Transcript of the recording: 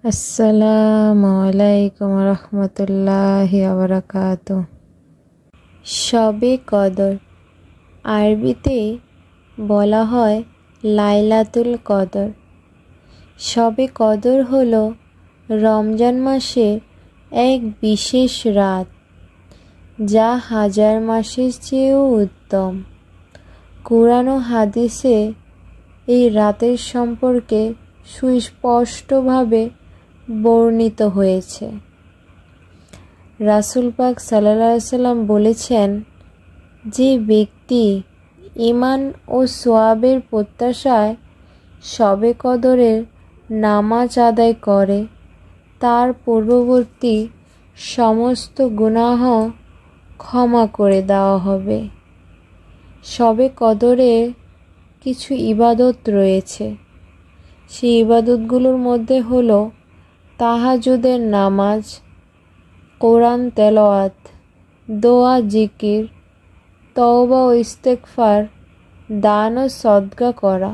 আসসালামু আলাইকুম রহমতুল্লাহি ওয়া শবে কদর আরবিতে বলা হয় লাইলাতুল কদর। শবে কদর হলো রমজান মাসের এক বিশেষ রাত, যা হাজার মাসের চেয়েও উত্তম। কুরআন ও হাদিসে এই রাতের সম্পর্কে সুস্পষ্টভাবে বর্ণিত হয়েছে। রাসূল পাক সাল্লাল্লাহু আলাইহি সাল্লাম বলেছেন, যে ব্যক্তি ঈমান ও সওয়াবের প্রত্যাশায় শবে কদরের নামাজ আদায় করে, তার পূর্ববর্তী সমস্ত গুনাহ ক্ষমা করে দেওয়া হবে। শবে কদরে কিছু ইবাদত রয়েছে। সেই ইবাদতগুলোর মধ্যে হলো তাহাজ্জুদের নামাজ, কোরআন তেলাওয়াত, দোয়া জিকির, তওবা ও ইস্তেগফার, দান ও সদকা করা।